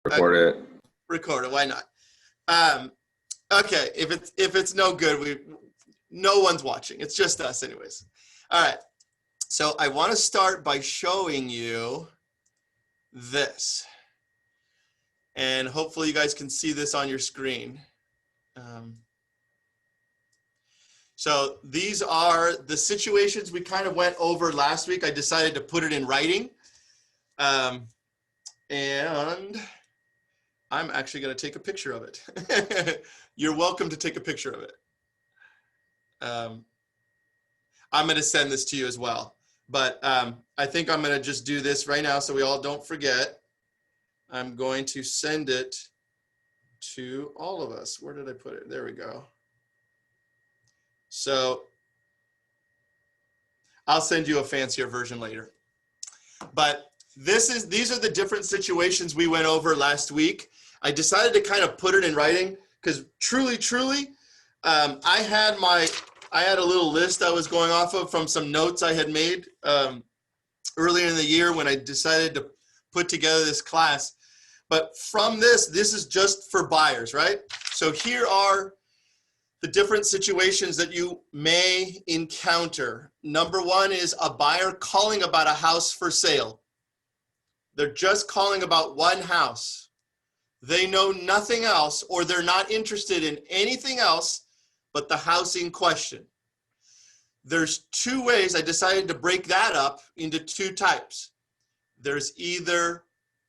Record it. Record it. Why not? Okay. If it's no good, no one's watching. It's just us, anyways. All right. So I want to start by showing you this, and hopefully you guys can see this on your screen. So these are the situations we kind of went over last week. I decided to put it in writing. And I'm actually going to take a picture of it. You're welcome to take a picture of it. I'm going to send this to you as well. But I think I'm going to just do this right now so we all don't forget. I'm going to send it to all of us. Where did I put it? There we go. So I'll send you a fancier version later. But these are the different situations we went over last week. I decided to kind of put it in writing because truly, I had a little list I was going off of from some notes I had made earlier in the year when I decided to put together this class. But from this is just for buyers, right? So here are the different situations that you may encounter. Number one is a buyer calling about a house for sale. They're just calling about one house. They know nothing else, or they're not interested in anything else but the house in question. There's two ways. I decided to break that up into two types. There's either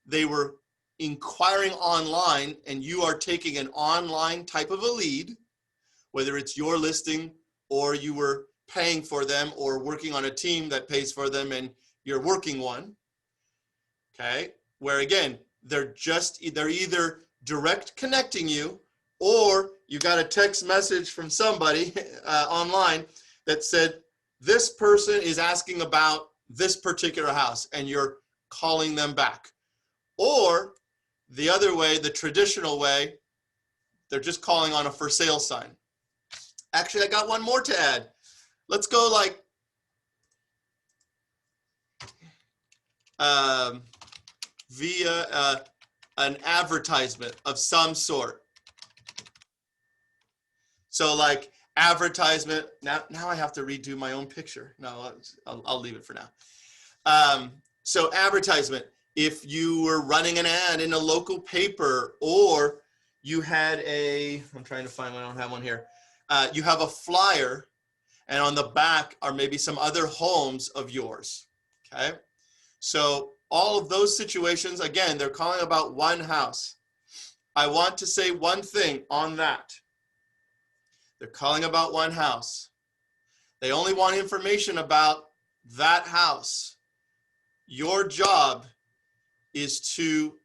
they were inquiring online and you are taking an online type of a lead, whether it's your listing or you were paying for them or working on a team that pays for them and you're working one, okay? Where again, they're either direct connecting you or you got a text message from somebody online that said, this person is asking about this particular house and you're calling them back. Or the other way, the traditional way, they're just calling on a for sale sign. Actually, I got one more to add. Let's go like via an advertisement of some sort. So like advertisement, now I have to redo my own picture. No, I'll leave it for now. So advertisement, if you were running an ad in a local paper or you had I'm trying to find one, I don't have one here. You have a flyer and on the back are maybe some other homes of yours, okay? So all of those situations, again, they're calling about one house. I want to say one thing on that. They're calling about one house. They only want information about that house. Your job is to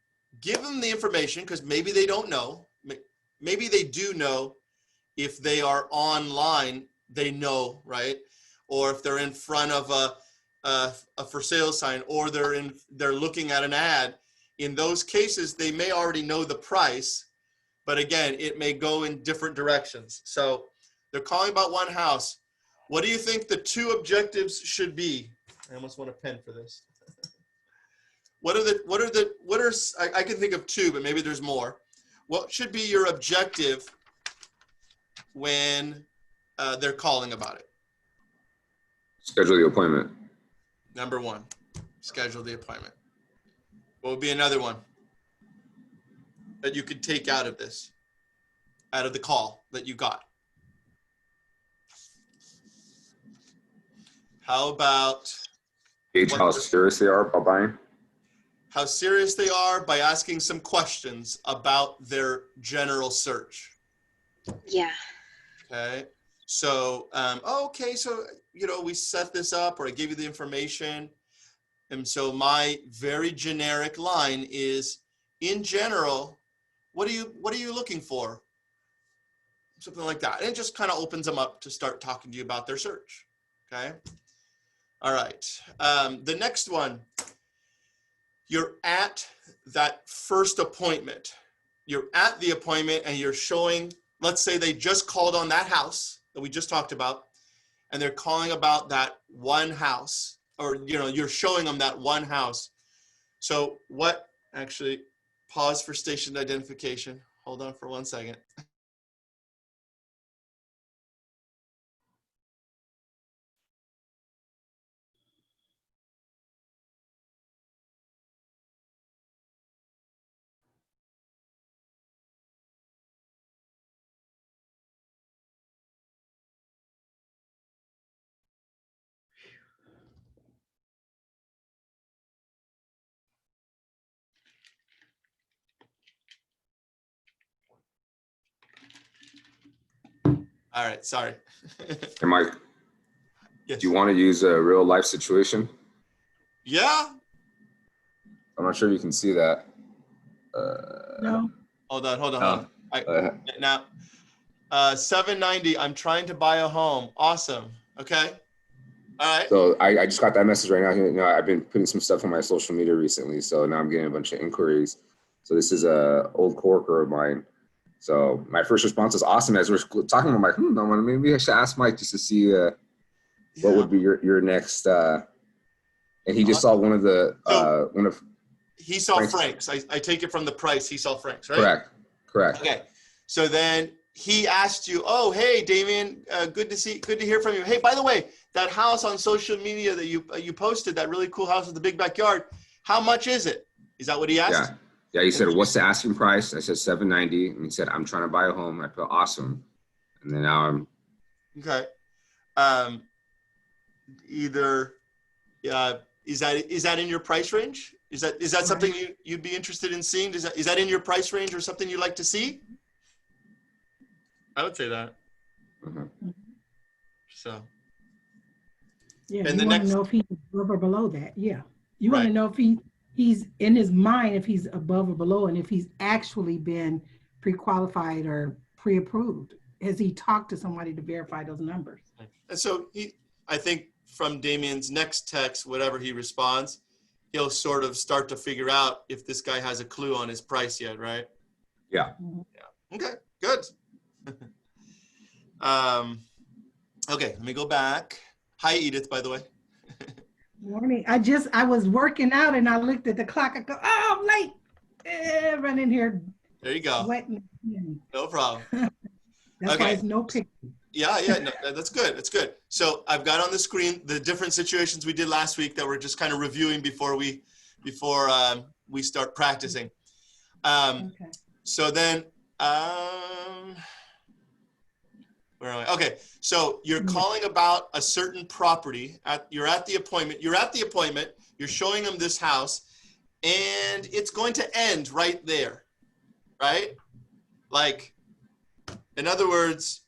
give them the information because maybe they don't know. Maybe they do know. If they are online, they know, right? Or if they're in front of a for sale sign or they're looking at an ad. In those cases, they may already know the price, but again, it may go in different directions. So they're calling about one house. What do you think the two objectives should be? I almost want a pen for this. I can think of two, but maybe there's more. What should be your objective when they're calling about it? Schedule the appointment. Number one, schedule the appointment. What would be another one that you could take out of this, out of the call that you got? How about Gauge how serious they are about buying. How serious they are by asking some questions about their general search. Yeah. Okay. So, okay. So, we set this up or I gave you the information. And so my very generic line is, in general, what are you looking for? Something like that. And it just kind of opens them up to start talking to you about their search. Okay. All right. The next one, you're at that first appointment. You're at the appointment and you're showing, let's say they just called on that house that we just talked about, and they're calling about that one house, or you're showing them that one house. So pause for station identification. Hold on for 1 second. All right, sorry. Hey, Mike, Yes. do you want to use a real life situation? Yeah. I'm not sure you can see that. No. Hold on. Uh, Now, 790. I'm trying to buy a home. Awesome. Okay. All right. So I just got that message right now. You know, I've been putting some stuff on my social media recently, so now I'm getting a bunch of inquiries. So this is a old coworker of mine. So my first response is awesome. As we're talking, I'm like, maybe I should ask Mike just to see what would be your next. And he just saw one of the He saw Frank's. Frank's. I take it from the price. He saw Frank's, right? Correct. Okay. So then he asked you, "Oh, hey, Damien, good to hear from you. Hey, by the way, that house on social media that you posted, that really cool house with the big backyard, how much is it?" Is that what he asked? Yeah. He said, "What's the asking price?" I said, $790, and he said, "I'm trying to buy a home." I felt awesome, and then now I'm Okay. Either is that in your price range? Is that something you'd be interested in seeing? Is that in your price range or something you'd like to see? I would say that. Mhm. So. Yeah, And you want to know if he's above or below that. Yeah. You want Right. to know if he's in his mind, if he's above or below, and if he's actually been pre-qualified or pre-approved. Has he talked to somebody to verify those numbers? And so I think from Damien's next text, whatever he responds, he'll sort of start to figure out if this guy has a clue on his price yet, right? Yeah. Okay, good. Okay, let me go back. Hi, Edith, by the way. Morning. I was working out and I looked at the clock. I go, oh, I'm late. Running here. There you go. Sweating. No problem. That's why it's no picture. Yeah, no, that's good. That's good. So I've got on the screen the different situations we did last week that we're just kind of reviewing before we start practicing. Okay. So then, where am I? Okay, so you're calling about a certain property. You're at the appointment. You're showing them this house, and it's going to end right there, right? Like, in other words,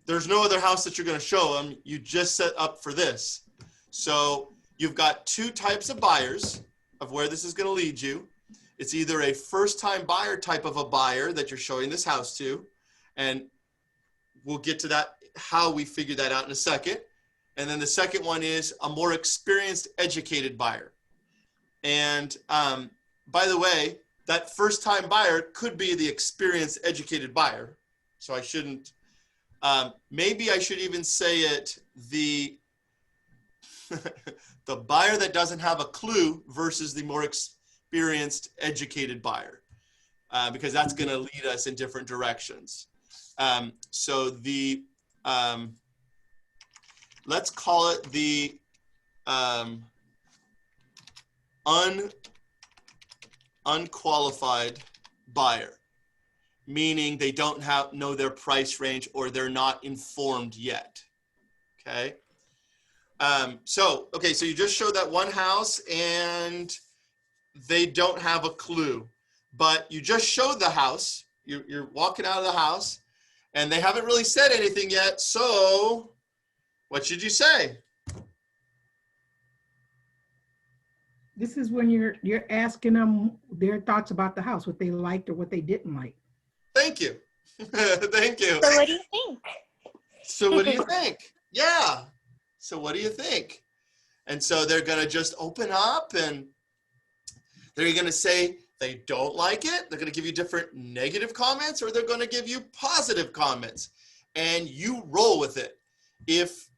there's no other house that you're going to show them. You just set up for this. So you've got two types of buyers of where this is going to lead you. It's either a first-time buyer type of a buyer that you're showing this house to, and we'll get to that, how we figure that out in a second. And then the second one is a more experienced, educated buyer. And by the way, that first-time buyer could be the experienced, educated buyer. So I shouldn't, maybe I should even say it, the buyer that doesn't have a clue versus the more experienced, educated buyer, because that's going to lead us in different directions. So let's call it the unqualified buyer, meaning they don't know their price range or they're not informed yet. Okay. So you just showed that one house and they don't have a clue, but you just showed the house. You're walking out of the house and they haven't really said anything yet. So what should you say? This is when you're asking them their thoughts about the house, what they liked or what they didn't like. Thank you. Thank you. So what do you think? So what do you think? Yeah. So what do you think? And so they're going to just open up and they're going to say they don't like it. They're going to give you different negative comments or they're going to give you positive comments and you roll with it. If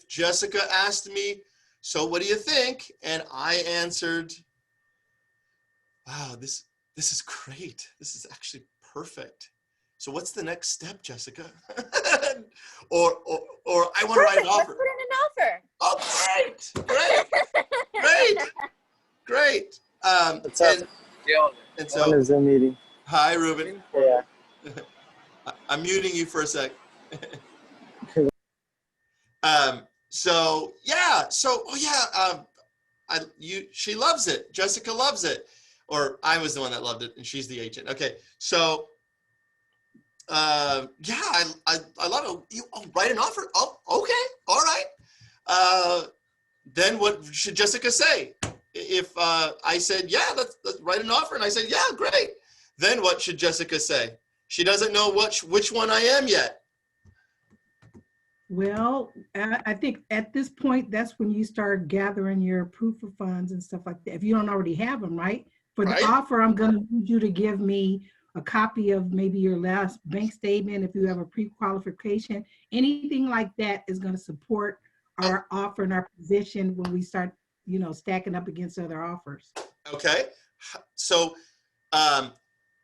Jessica asked me, so what do you think? And I answered, wow, This is great. This is actually perfect. So what's the next step, Jessica? or I want to write an Perfect. Let's offer. put in an offer. Oh, great. What's up? And I'm on so, a Zoom meeting. hi, Ruben. Yeah. I'm muting you for a sec. She loves it. Jessica loves it. Or I was the one that loved it, and she's the agent. Okay, so I love it. You write an offer. Oh, okay, all right. Then what should Jessica say? If I said, yeah, let's write an offer, and I said, yeah, great. Then what should Jessica say? She doesn't know which one I am yet. Well, I think at this point, that's when you start gathering your proof of funds and stuff like that. If you don't already have them, right? For the Right. offer, I'm going to need you to give me a copy of maybe your last bank statement. If you have a pre-qualification, anything like that is going to support our offer and our position when we start, stacking up against other offers. Okay. So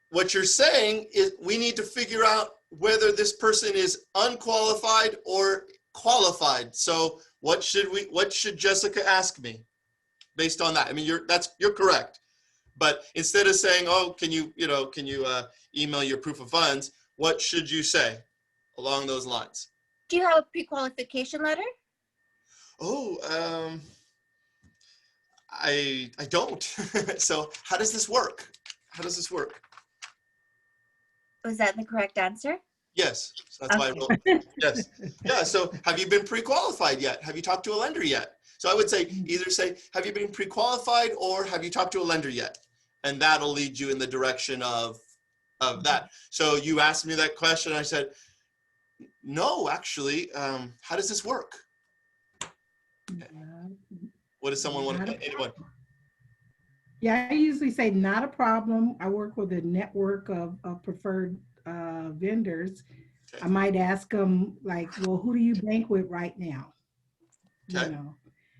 what you're saying is we need to figure out whether this person is unqualified or qualified. So what should Jessica ask me based on that? I mean, you're correct. But instead of saying, oh, can you email your proof of funds, what should you say along those lines? Do you have a pre-qualification letter? Oh, I don't. So how does this work? Was that the correct answer? Yes, so that's why I wrote. Yes, yeah. So have you been pre-qualified yet? Have you talked to a lender yet? So I would say either say, have you been pre-qualified or have you talked to a lender yet? And that'll lead you in the direction of that. So you asked me that question. I said, no, actually, how does this work? What does someone want to, anyone? Yeah, I usually say not a problem. I work with a network of preferred vendors. Okay. I might ask them like, well, who do you bank with right now? Okay.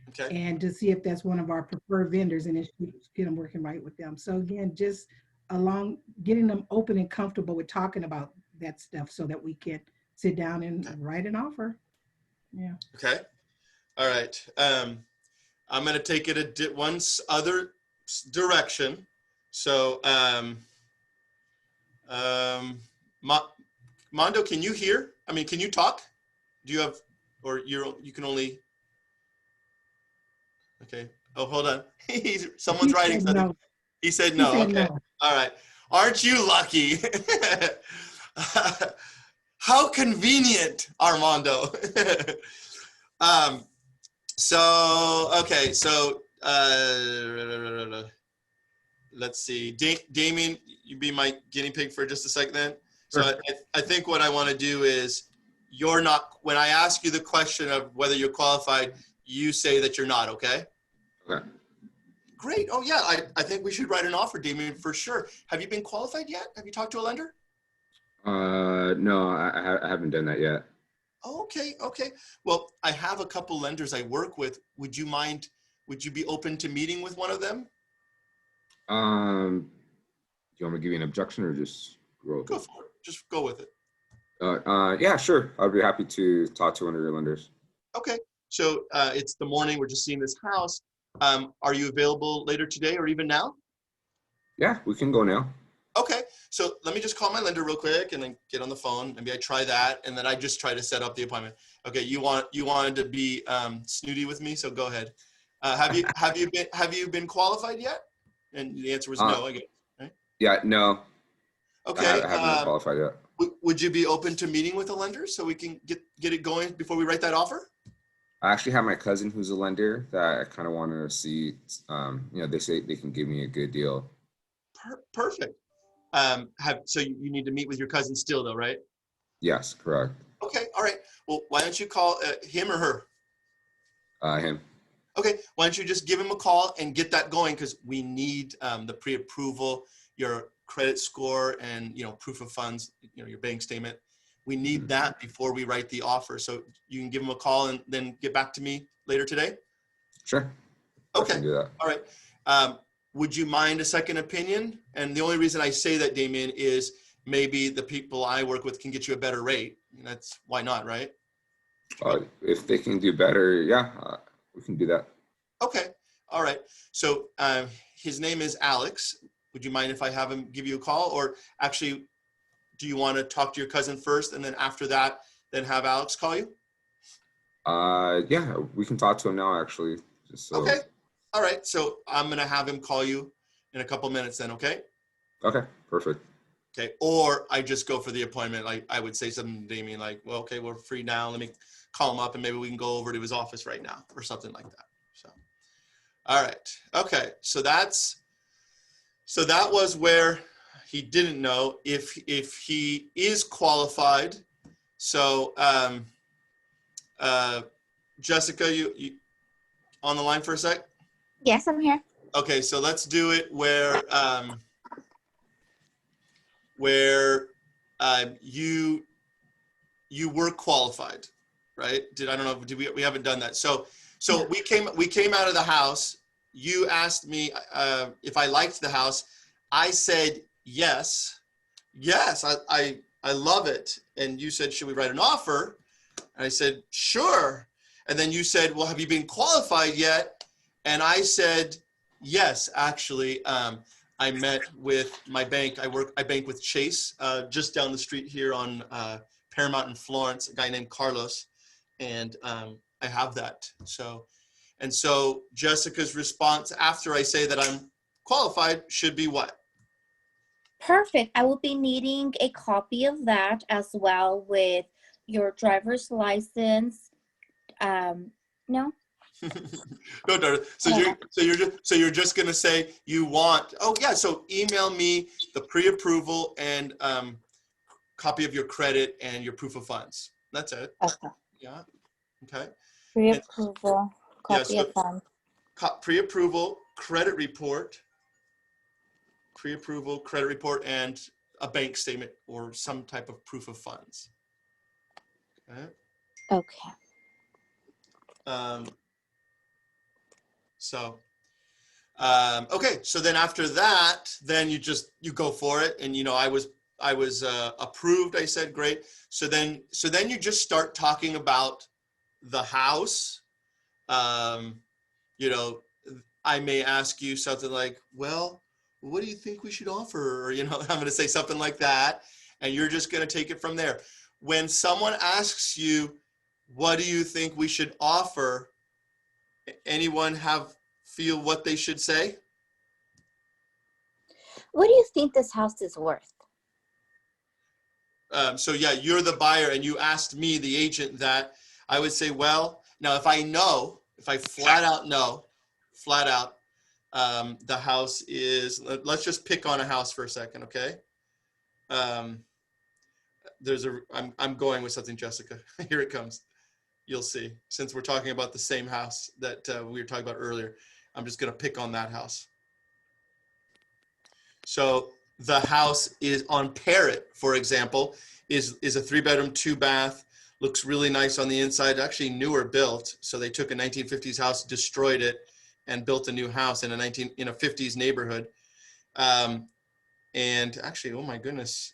Okay. And to see if that's one of our preferred vendors and get them working right with them. So again, just getting them open and comfortable with talking about that stuff so that we can sit down and write an offer. Yeah. Okay. All right. I'm going to take it one other direction. So, Mondo, can you hear? I mean, can you talk? Do you have, or you can only, okay. Oh, hold on. Someone's writing something. No. He said no. Okay. No. All right. Aren't you lucky? How convenient, Armando. Okay. So, let's see. Damien, you be my guinea pig for just a second then. So I think what I want to do is when I ask you the question of whether you're qualified, you say that you're not, okay? Okay. Great. Oh yeah, I think we should write an offer, Damien, for sure. Have you been qualified yet? Have you talked to a lender? No, I haven't done that yet. Oh, okay. Well, I have a couple lenders I work with. Would you be open to meeting with one of them? Do you want me to give you an objection or just go for it? Just go with it. Yeah, sure. I'd be happy to talk to one of your lenders. Okay. So it's the morning. We're just seeing this house. Are you available later today or even now? Yeah, we can go now. Okay. So let me just call my lender real quick and then get on the phone. Maybe I try that and then I just try to set up the appointment. Okay. You wanted to be snooty with me, so go ahead. Have you been qualified yet? And the answer was no, I guess. Right? Yeah, no. Okay. I haven't been qualified yet. Would you be open to meeting with a lender so we can get it going before we write that offer? I actually have my cousin who's a lender that I kind of want to see. They say they can give me a good deal. Perfect. So you need to meet with your cousin still though, right? Yes, correct. Okay. All right. Well, why don't you call him or her? Him. Okay. Why don't you just give him a call and get that going? Because we need the pre-approval, your credit score, and proof of funds, your bank statement. We need that before we write the offer. So you can give him a call and then get back to me later today. Sure. Okay. I can do that. All right. would you mind a second opinion? And the only reason I say that, Damien, is maybe the people I work with can get you a better rate. And that's why not, right? If they can do better, yeah, we can do that. Okay. All right. So his name is Alex. Would you mind if I have him give you a call? Or actually, do you want to talk to your cousin first and then after that, then have Alex call you? Yeah, we can talk to him now, actually. Just so. Okay. All right. So I'm going to have him call you in a couple minutes then, okay? Okay, perfect. Okay. Or I just go for the appointment. Like I would say something to Damien like, well, okay, we're free now. Let me call him up and maybe we can go over to his office right now or something like that. So, all right. Okay. So that was where he didn't know if he is qualified. So, Jessica, you on the line for a sec? Yes, I'm here. Okay, so let's do it where you were qualified, right? I don't know, we haven't done that. So we came out of the house. You asked me if I liked the house. I said yes, I love it. And you said, should we write an offer? And I said, sure. And then you said, well, have you been qualified yet? And I said, yes, actually. I met with my bank. I bank with Chase just down the street here on Paramount in Florence, a guy named Carlos. And I have that. So Jessica's response after I say that I'm qualified should be what? Perfect. I will be needing a copy of that as well with your driver's license. No? No, Dara. So you're just gonna say you want. Oh yeah. So email me the pre-approval and copy of your credit and your proof of funds. That's it. Okay. Yeah. Okay. Pre-approval, copy so of funds. Pre-approval, credit report, and a bank statement or some type of proof of funds. Okay. Okay. Okay. So then after that, then you go for it. And, I was approved. I said, great. So then you just start talking about the house. I may ask you something like, well, what do you think we should offer? Or, I'm going to say something like that. And you're just going to take it from there. When someone asks you, what do you think we should offer? Anyone feel what they should say? What do you think this house is worth? So yeah, you're the buyer and you asked me, the agent, that. I would say, well, now if I flat out know, the house is, let's just pick on a house for a second, okay? I'm going with something, Jessica. Here it comes. You'll see. Since we're talking about the same house that we were talking about earlier, I'm just going to pick on that house. So the house is on Parrot, for example, is a 3-bedroom, 2-bath, looks really nice on the inside, actually newer built. So they took a 1950s house, destroyed it, and built a new house in a 50s neighborhood. And actually, oh my goodness.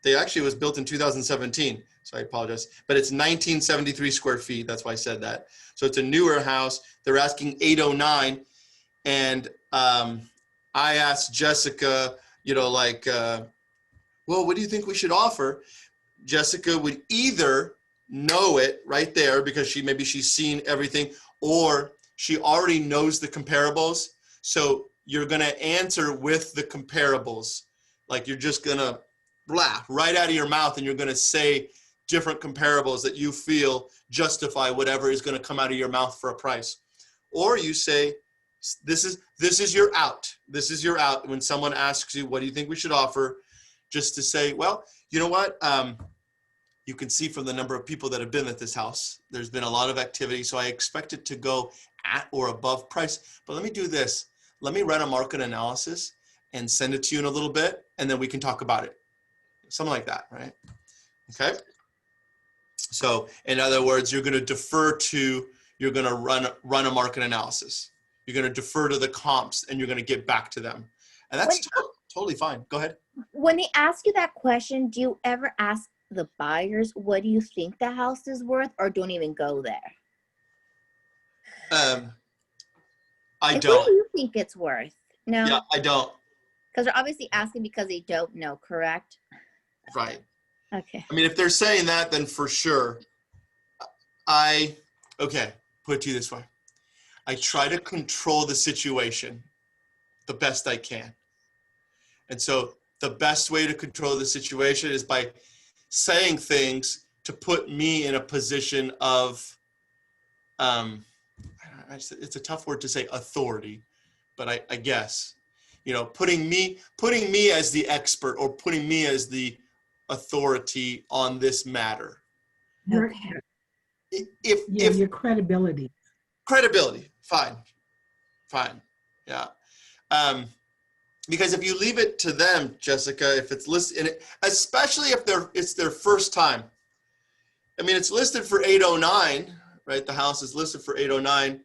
They actually was built in 2017. So I apologize, but it's 1973 square feet. That's why I said that. So it's a newer house. They're asking $809. And I asked Jessica, well, what do you think we should offer? Jessica would either know it right there because she's seen everything, or she already knows the comparables. So you're going to answer with the comparables. Like you're just going to laugh right out of your mouth and you're going to say different comparables that you feel justify whatever is going to come out of your mouth for a price. Or you say, this is your out. This is your out. When someone asks you, what do you think we should offer? Just to say, well, you know what? You can see from the number of people that have been at this house, there's been a lot of activity. So I expect it to go at or above price. But let me do this. Let me run a market analysis and send it to you in a little bit. And then we can talk about it. Something like that, right? Okay. So in other words, you're going to run a market analysis. You're going to defer to the comps and you're going to get back to them. And that's totally fine. Go ahead. When they ask you that question, do you ever ask the buyers, what do you think the house is worth, or don't even go there? I Like, don't. what do you think it's worth? No? Yeah, I don't. Because they're obviously asking because they don't know, correct? Right. Okay. I mean, if they're saying that, then for sure. Okay, put it to you this way. I try to control the situation the best I can. And so the best way to control the situation is by saying things to put me in a position of, it's a tough word to say, authority, but I guess, putting me as the expert or putting me as the authority on this matter. Your, If your credibility. Credibility, fine, yeah. Because if you leave it to them, Jessica, if it's listed, especially if it's their first time. I mean, it's listed for 809, right? The house is listed for 809.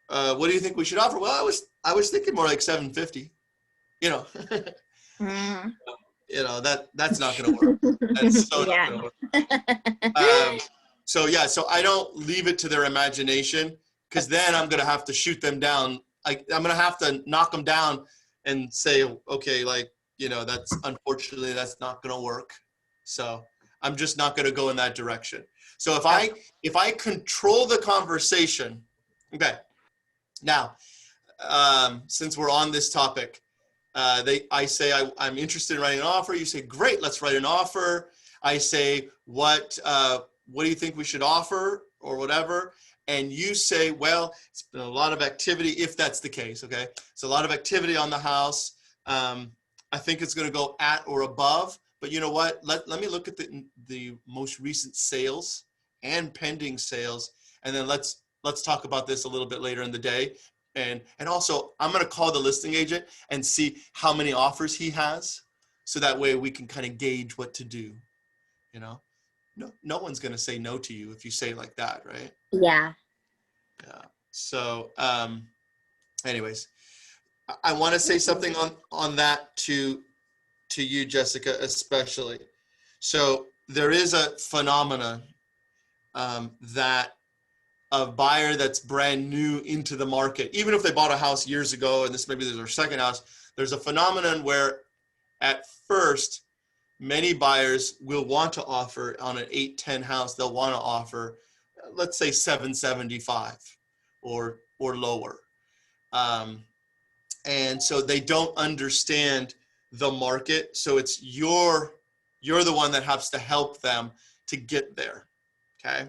What do you think we should offer? Well, I was thinking more like 750. Mm. That's not going to work. That's so not going to work. So I don't leave it to their imagination, because then I'm going to have to shoot them down. I'm going to have to knock them down and say, okay, that's unfortunately, that's not going to work. So I'm just not going to go in that direction. So if I control the conversation, okay. Now, since we're on this topic, I say, I'm interested in writing an offer. You say, great, let's write an offer. I say, what do you think we should offer or whatever? And you say, well, it's been a lot of activity, if that's the case, okay? It's a lot of activity on the house. I think it's gonna go at or above, but you know what? Let me look at the most recent sales and pending sales, and then let's talk about this a little bit later in the day. And also, I'm gonna call the listing agent and see how many offers he has, so that way we can kind of gauge what to do, No one's gonna say no to you if you say it like that, right? Yeah. Yeah. So, anyways, I want to say something on that to you, Jessica, especially. So there is a phenomenon that a buyer that's brand new into the market, even if they bought a house years ago and maybe their second house, there's a phenomenon where at first many buyers will want to offer on an 810 house. They'll want to offer, let's say 775 or lower. And so they don't understand the market. So it's you're the one that has to help them to get there. Okay.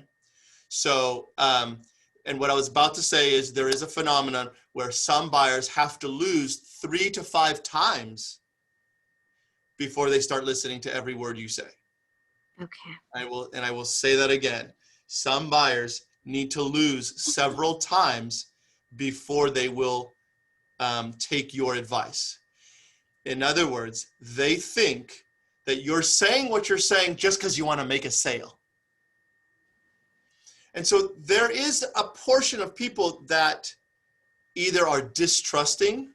So, and what I was about to say is there is a phenomenon where some buyers have to lose 3 to 5 times before they start listening to every word you say. Okay. I will say that again. Some buyers need to lose several times before they will take your advice. In other words, they think that you're saying what you're saying just because you want to make a sale. And so there is a portion of people that either are distrusting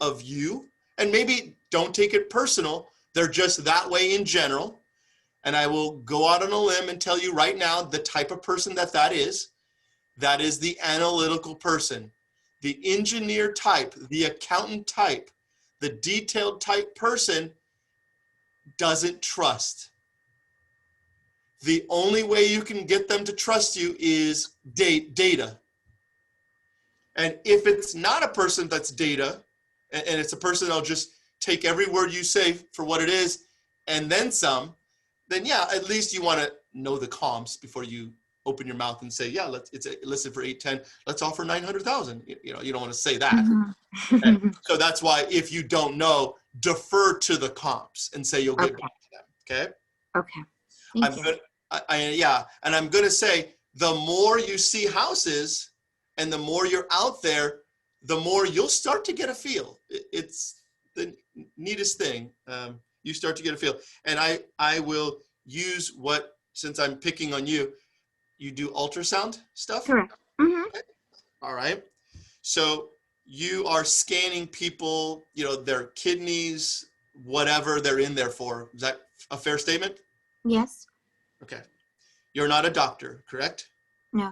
of you, and maybe don't take it personal. They're just that way in general. And I will go out on a limb and tell you right now, the type of person that is the analytical person, the engineer type, the accountant type, the detailed type person doesn't trust. The only way you can get them to trust you is data. And if it's not a person that's data, and it's a person that'll just take every word you say for what it is, and then some, then yeah, at least you want to know the comps before you open your mouth and say, yeah, it's listed for 810. Let's offer 900,000. You don't want to say that. Mm-hmm. Okay? So that's why if you don't know, defer to the comps and say you'll get back to them. Okay. Okay. Thank you. And I'm going to say, the more you see houses and the more you're out there, the more you'll start to get a feel. It's the neatest thing. You start to get a feel. And I will use since I'm picking on you, you do ultrasound stuff? Correct. Mm-hmm. Okay. All right. So you are scanning people, you know, their kidneys, whatever they're in there for. Is that a fair statement? Yes. Okay. You're not a doctor, correct? No.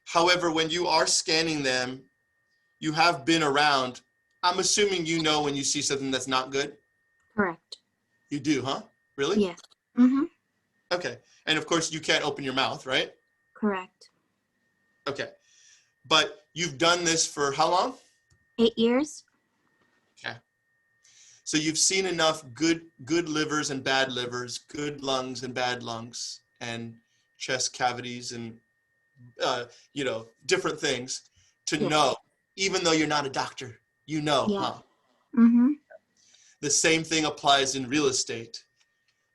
However, when you are scanning them, you have been around. I'm assuming you know when you see something that's not good. Correct. You do, huh? Really? Yes. Mm-hmm. Okay. And of course, you can't open your mouth, right? Correct. Okay. But you've done this for how long? 8 years. Okay. So you've seen enough good livers and bad livers, good lungs and bad lungs, and chest cavities and you know, different things to Yes. know, even though you're not a doctor, you know, Yeah. huh? Mm-hmm. The same thing applies in real estate.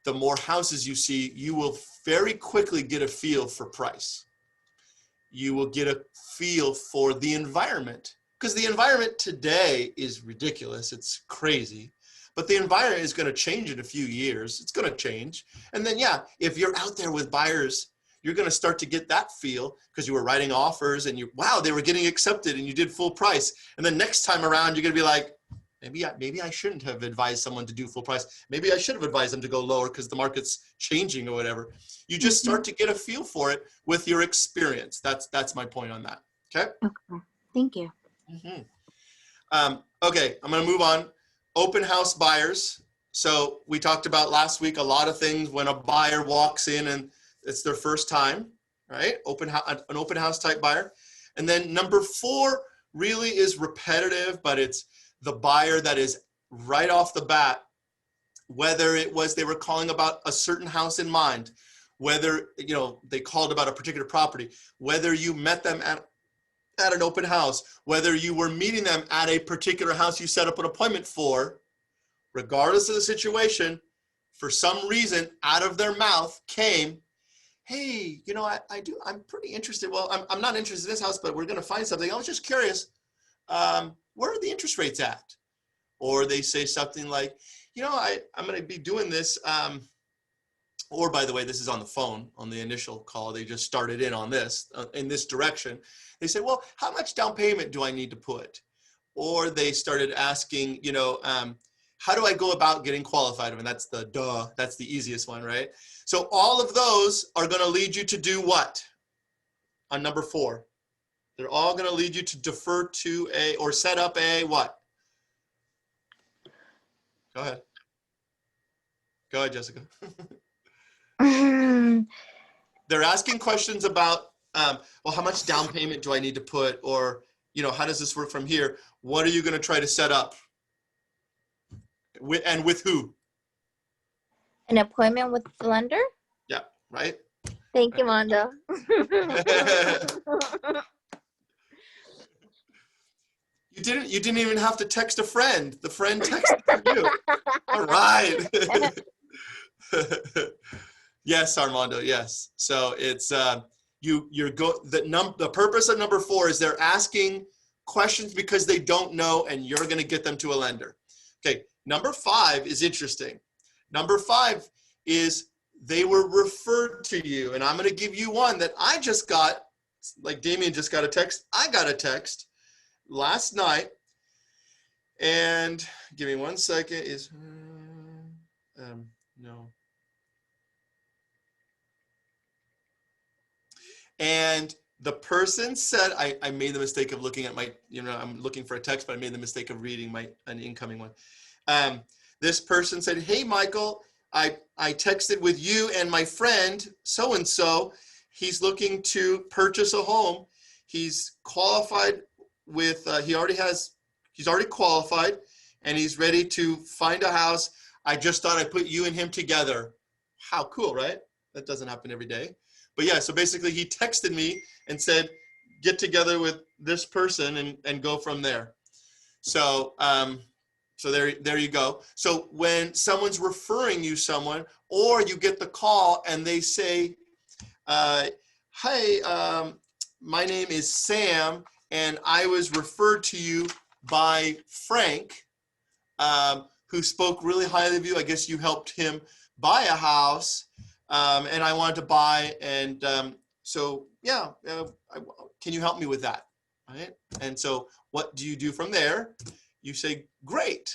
The more houses you see, you will very quickly get a feel for price. You will get a feel for the environment, because the environment today is ridiculous. It's crazy. But the environment is going to change in a few years. It's going to change. And then, yeah, if you're out there with buyers, you're going to start to get that feel because you were writing offers and wow, they were getting accepted and you did full price. And then next time around, you're going to be like, maybe I shouldn't have advised someone to do full price. Maybe I should have advised them to go lower because the market's changing or whatever. You just start to get a feel for it with your experience. That's my point on that. Okay. Okay. Thank you. Okay, I'm going to move on. Open house buyers. So we talked about last week a lot of things when a buyer walks in and it's their first time, right? An open house type buyer. And then number 4 really is repetitive, but it's the buyer that is right off the bat, whether it was they were calling about a certain house in mind, whether, you know, they called about a particular property, whether you met them at an open house, whether you were meeting them at a particular house you set up an appointment for, regardless of the situation, for some reason out of their mouth came, hey, you know, I'm pretty interested. Well, I'm not interested in this house, but we're going to find something. I was just curious, where are the interest rates at? Or they say something like, you know, I'm going to be doing this. Or by the way, this is on the phone on the initial call. They just started in this direction. They say, well, how much down payment do I need to put? Or they started asking, you know, how do I go about getting qualified? I mean, that's the easiest one, right? So all of those are going to lead you to do what? On number 4, they're all going to lead you to defer to or set up a what? Go ahead, Jessica. They're asking questions about, well, how much down payment do I need to put? Or, you know, how does this work from here? What are you going to try to set up? And with who? An appointment with the lender? Yeah, right? Thank you, Mondo. You didn't even have to text a friend. The friend texted you. All right. Yes, Armando, yes. So it's the purpose of number 4 is they're asking questions because they don't know and you're going to get them to a lender. Okay, number 5 is interesting. Number 5 is they were referred to you, and I'm going to give you one that I just got, like Damien just got a text. I got a text last night, and give me one second. No. And the person said, I made the mistake of looking at my, you know, I'm looking for a text, but I made the mistake of reading an incoming one. This person said, hey, Michael, I texted with you and my friend, so-and-so. He's looking to purchase a home. He's qualified with, he's already qualified and he's ready to find a house. I just thought I'd put you and him together. How cool, right? That doesn't happen every day. But yeah, so basically he texted me and said, get together with this person and go from there. So, so there you go. So when someone's referring you someone, or you get the call and they say, hey, my name is Sam, and I was referred to you by Frank, who spoke really highly of you. I guess you helped him buy a house, and I wanted to buy. And so, yeah, can you help me with that? right? And so what do you do from there? You say, great,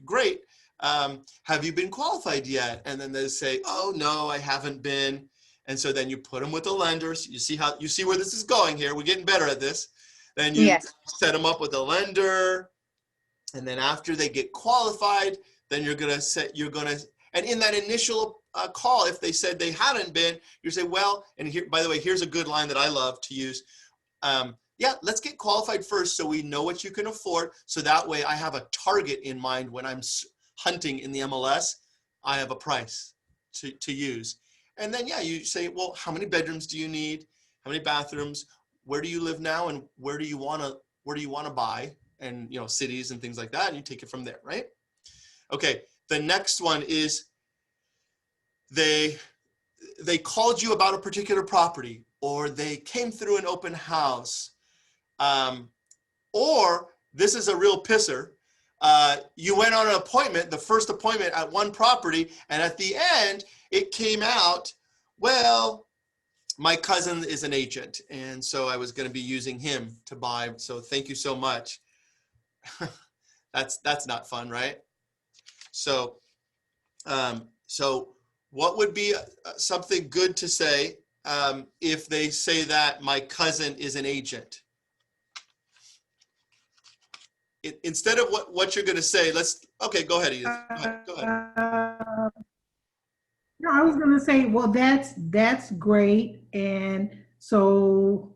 great. Have you been qualified yet? And then they say, oh no, I haven't been. And so then you put them with the lenders. You see where this is going here. We're getting better at this. Then you Yes. set them up with a lender. And then after they get qualified, then and in that initial call, if they said they hadn't been, you say, well, and here, by the way, here's a good line that I love to use. Yeah, let's get qualified first so we know what you can afford. So that way I have a target in mind when I'm hunting in the MLS. I have a price to use. And then, yeah, you say, well, how many bedrooms do you need? How many bathrooms? Where do you live now? And where do you want to buy? And, cities and things like that. And you take it from there, right? Okay. The next one is they called you about a particular property, or they came through an open house. Or this is a real pisser. You went on an appointment, the first appointment at one property, and at the end, it came out, well, my cousin is an agent, and so I was going to be using him to buy, so thank you so much. That's not fun, right? So what would be something good to say if they say that my cousin is an agent? Instead of what you're going to say, okay, go ahead, Edith. Go ahead. No, I was going to say, well, that's great. And so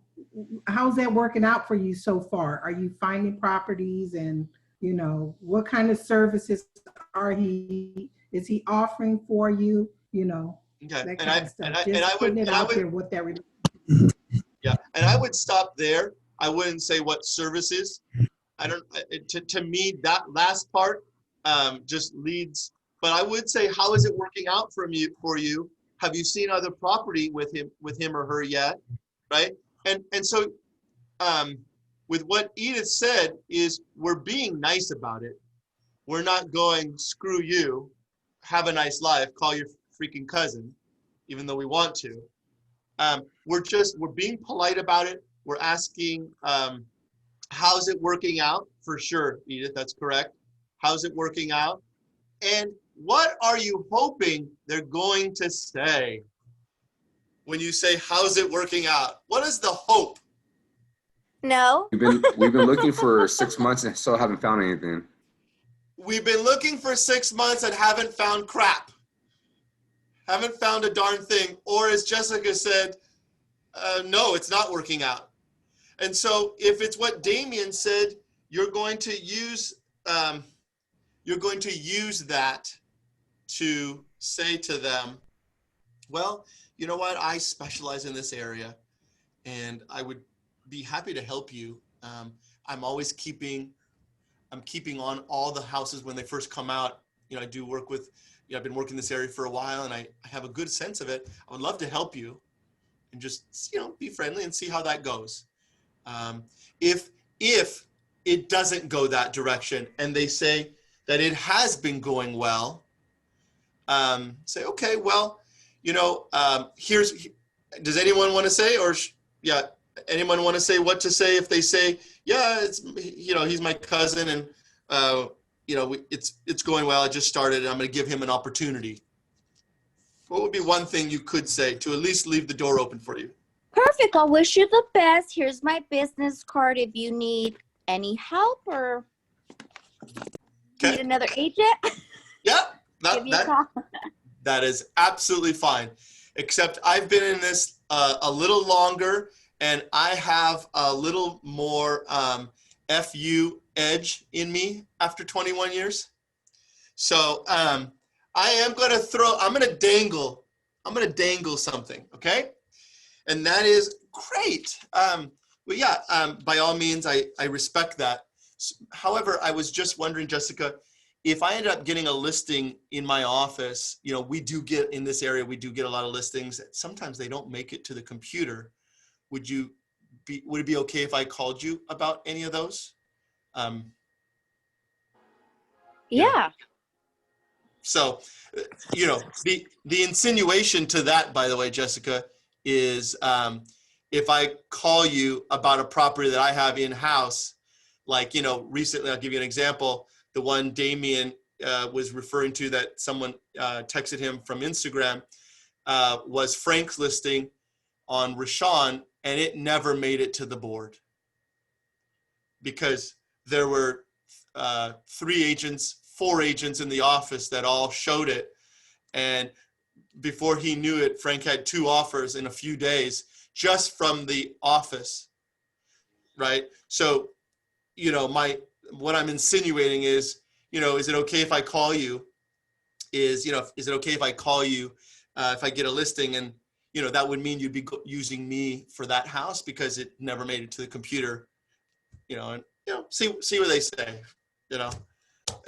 how's that working out for you so far? Are you finding properties, and, what kind of services is he offering for you? Okay. That kind of stuff. Just putting it out there, what that really. Yeah. And I would stop there. I wouldn't say what services. To me, that last part just leads, but I would say, how is it working out for you? Have you seen other property with him or her yet? Right. And so with what Edith said is, we're being nice about it. We're not going, screw you, have a nice life, call your freaking cousin, even though we want to. We're being polite about it. We're asking, how's it working out? For sure, Edith, that's correct. How's it working out? And what are you hoping they're going to say when you say, how's it working out? What is the hope? No. We've been looking for 6 months and still haven't found anything. We've been looking for 6 months and haven't found crap. Haven't found a darn thing. Or as Jessica said, no, it's not working out. And so if it's what Damien said, you're going to use that to say to them, well, you know what? I specialize in this area, and I would be happy to help you. I'm keeping on all the houses when they first come out. I do work with, I've been working this area for a while, and I have a good sense of it. I would love to help you, and just, be friendly and see how that goes. If it doesn't go that direction and they say that it has been going well, say, okay, well, does anyone want to say, anyone want to say what to say if they say, yeah, it's, he's my cousin, and, it's going well. I just started, and I'm going to give him an opportunity. What would be one thing you could say to at least leave the door open for you? Perfect. I wish you the best. Here's my business card if you need any help or need another agent. Yeah, Give me a call. that is absolutely fine. Except I've been in this a little longer, and I have a little more FU edge in me after 21 years. So I'm going to dangle something, okay? And that is great. But yeah, by all means, I respect that. However, I was just wondering, Jessica, if I end up getting a listing in my office, we do get in this area, we do get a lot of listings. Sometimes they don't make it to the computer. Would it be okay if I called you about any of those? Yeah. So, the insinuation to that, by the way, Jessica, is if I call you about a property that I have in-house, like, recently, I'll give you an example. The one Damien was referring to that someone texted him from Instagram was Frank's listing on Rashawn, and it never made it to the board because there were 4 agents in the office that all showed it. And before he knew it, Frank had 2 offers in a few days just from the office, right? So, what I'm insinuating is, is it okay if I call you? Is it okay if I call you if I get a listing, and that would mean you'd be using me for that house because it never made it to the computer, and see what they say,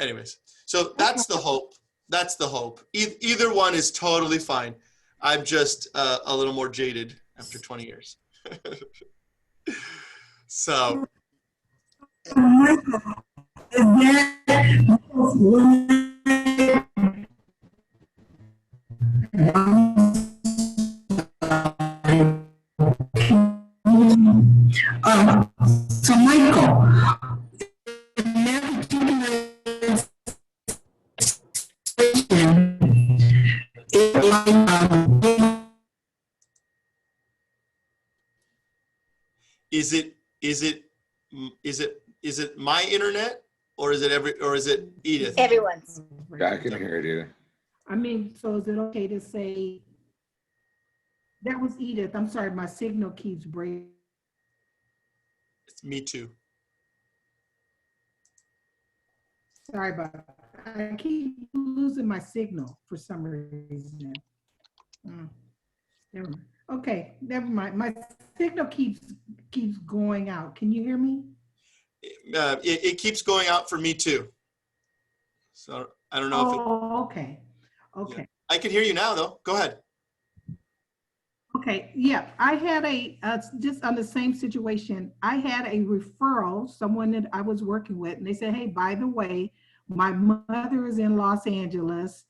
Anyways, so that's the hope. That's the hope. Either one is totally fine. I'm just a little more jaded after 20 years. So. So Michael, Is it my internet or is it Edith? Everyone's. Yeah, I couldn't hear it either. I mean, so is it okay to say, that was Edith, I'm sorry, my signal keeps breaking. It's me too. Sorry about that. I keep losing my signal for some reason. Never mind. Okay, never mind. My signal keeps going out. Can you hear me? It keeps going out for me too. So I don't know if okay. Okay. Yeah. I can hear you now though. Go ahead. Okay, yeah, I had just on the same situation, I had a referral, someone that I was working with, and they said, hey, by the way, my mother is in Los Angeles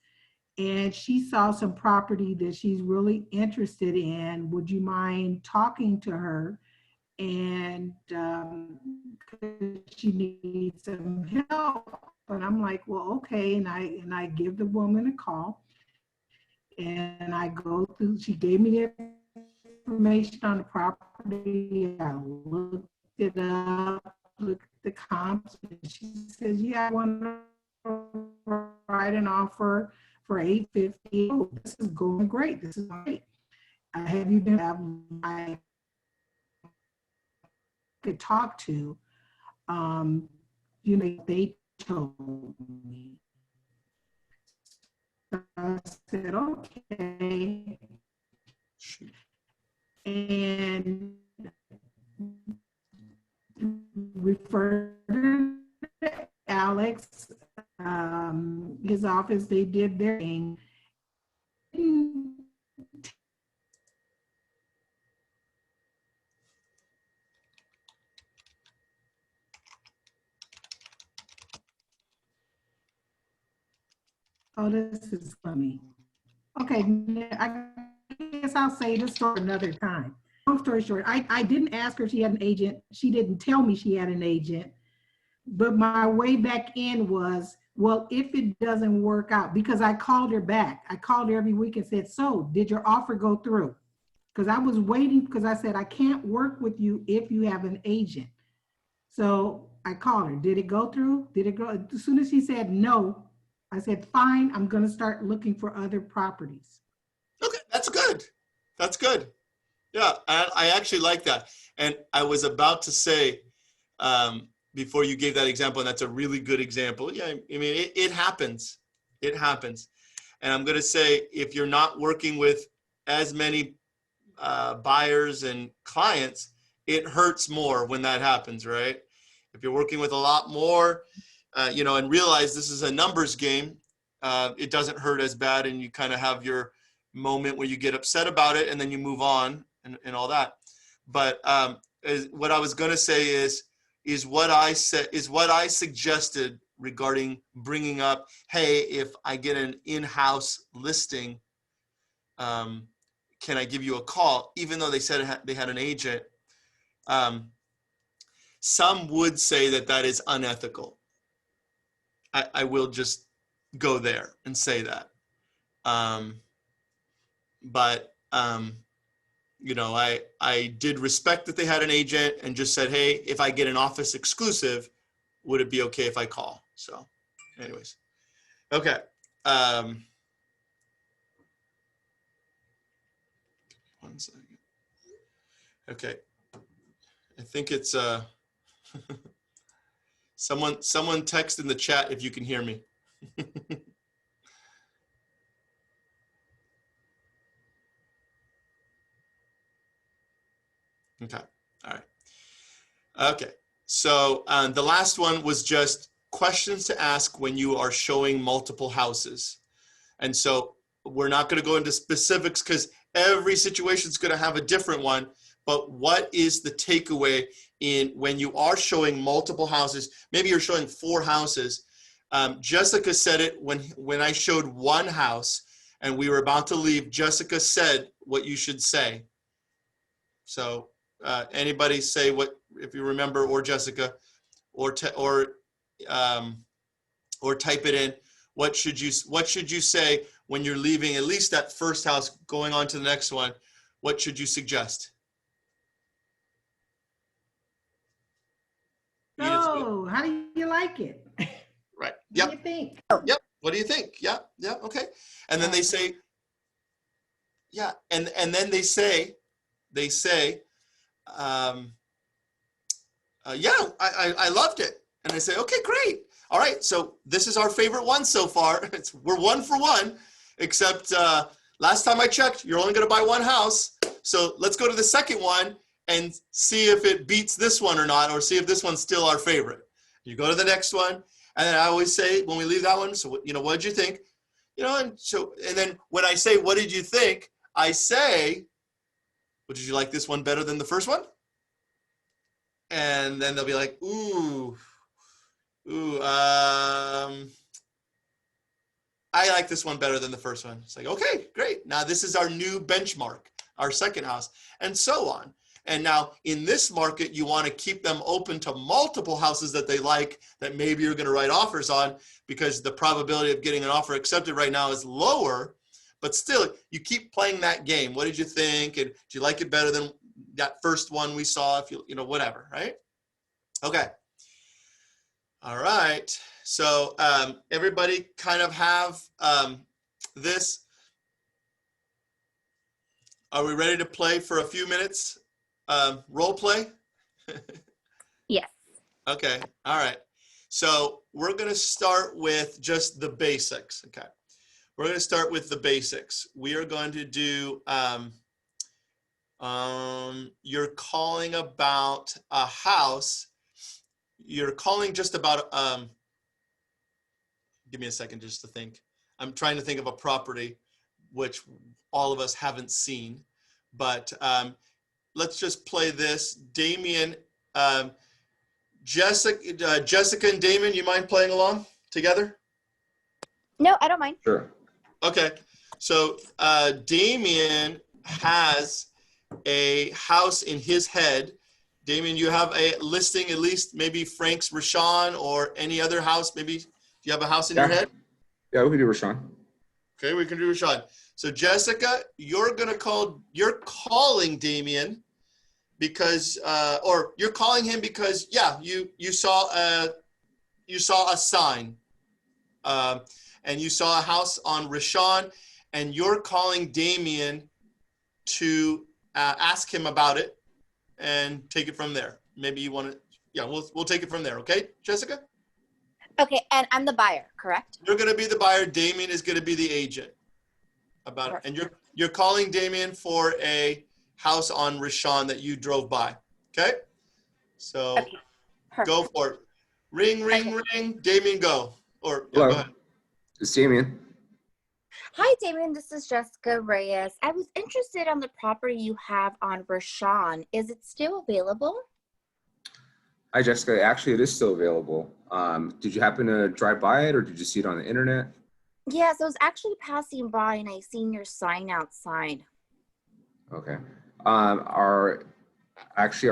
and she saw some property that she's really interested in. Would you mind talking to her? And she needs some help. And I'm like, well, okay. And I give the woman a call. And I go through, she gave me the information on the property. I looked it up, looked at the comps, and she says, yeah, I want to write an offer for $850. Oh, this is going great. This is great. Have you been I could talk to? They told me. I said, okay. And referred to Alex, his office, they did their thing. Oh, this is funny. Okay, I guess I'll say this story another time. Long story short, I didn't ask her if she had an agent. She didn't tell me she had an agent. But my way back in was, well, if it doesn't work out, because I called her back. I called her every week and said, so did your offer go through? Because I was waiting, because I said, I can't work with you if you have an agent. So I called her. Did it go through? Did it go? As soon as she said no, I said, fine, I'm going to start looking for other properties. Okay, that's good. That's good. Yeah, I actually like that. And I was about to say, before you gave that example, and that's a really good example. Yeah, I mean, it happens. It happens. And I'm going to say, if you're not working with as many buyers and clients, it hurts more when that happens, right? If you're working with a lot more, and realize this is a numbers game, it doesn't hurt as bad, and you kind of have your moment where you get upset about it and then you move on and all that. But what I was going to say is what I suggested regarding bringing up, hey, if I get an in-house listing, can I give you a call, even though they said they had an agent. Some would say that that is unethical. I will just go there and say that. But you know, I did respect that they had an agent and just said, hey, if I get an office exclusive, would it be okay if I call? So anyways, okay. One second. Okay. I think it's someone text in the chat if you can hear me. Okay. All right. Okay. So the last one was just questions to ask when you are showing multiple houses. And so we're not going to go into specifics because every situation is going to have a different one. But what is the takeaway in when you are showing multiple houses? Maybe you're showing 4 houses. Jessica said it when I showed one house and we were about to leave. Jessica said what you should say. So anybody say what, if you remember, or Jessica, or type it in. What should you say when you're leaving at least that first house, going on to the next one? What should you suggest? So, how do you like it? Right. What Yep. do you think? Yep. What do you think? Yeah. Yeah. Okay. And then they say, yeah. And then they say, yeah, I loved it. And I say, okay, great. All right. So this is our favorite one so far. We're 1 for 1, except last time I checked, you're only going to buy 1 house. So let's go to the second one and see if it beats this one or not, or see if this one's still our favorite. You go to the next one. And then I always say, when we leave that one, so, you know, what did you think? You know, and then when I say, what did you think? I say, well, did you like this one better than the first one? And then they'll be like, I like this one better than the first one. It's like, okay, great. Now this is our new benchmark, our second house, and so on. And now in this market, you want to keep them open to multiple houses that they like, that maybe you're going to write offers on, because the probability of getting an offer accepted right now is lower. But still, you keep playing that game. What did you think? And do you like it better than that first one we saw? If you know, whatever, right? Okay. All right. So everybody kind of have this. Are we ready to play for a few minutes? Role play? Yes. Okay. All right. So we're going to start with just the basics. Okay. We're going to start with the basics. We are going to do, you're calling about a house. You're calling just about, give me a second just to think. I'm trying to think of a property which all of us haven't seen, but let's just play this. Damien, Jessica and Damien, you mind playing along together? No, I don't mind. Sure. Okay, so Damien has a house in his head. Damien, you have a listing, at least maybe Frank's Rashawn or any other house. Maybe, do you have a house in your head? Yeah, we can do Rashawn. Okay, we can do Rashawn. So Jessica, you're calling Damien because, or you're calling him because, yeah, you saw a sign. And you saw a house on Rashawn, and you're calling Damien to ask him about it and take it from there. Maybe you want to, yeah, we'll take it from there. Okay, Jessica? Okay, and I'm the buyer, correct? You're going to be the buyer. Damien is going to be the agent about it. And you're calling Damien for a house on Rashawn that you drove by. Okay? So Okay, perfect. go for it. Ring, ring, Okay. ring. Damien, go. Or, yeah, Hello. go ahead. It's Damien. Hi, Damien. This is Jessica Reyes. I was interested on the property you have on Rashawn. Is it still available? Hi, Jessica. Actually, it is still available. Did you happen to drive by it, or did you see it on the internet? Yes, I was actually passing by and I seen your sign outside. Okay. Are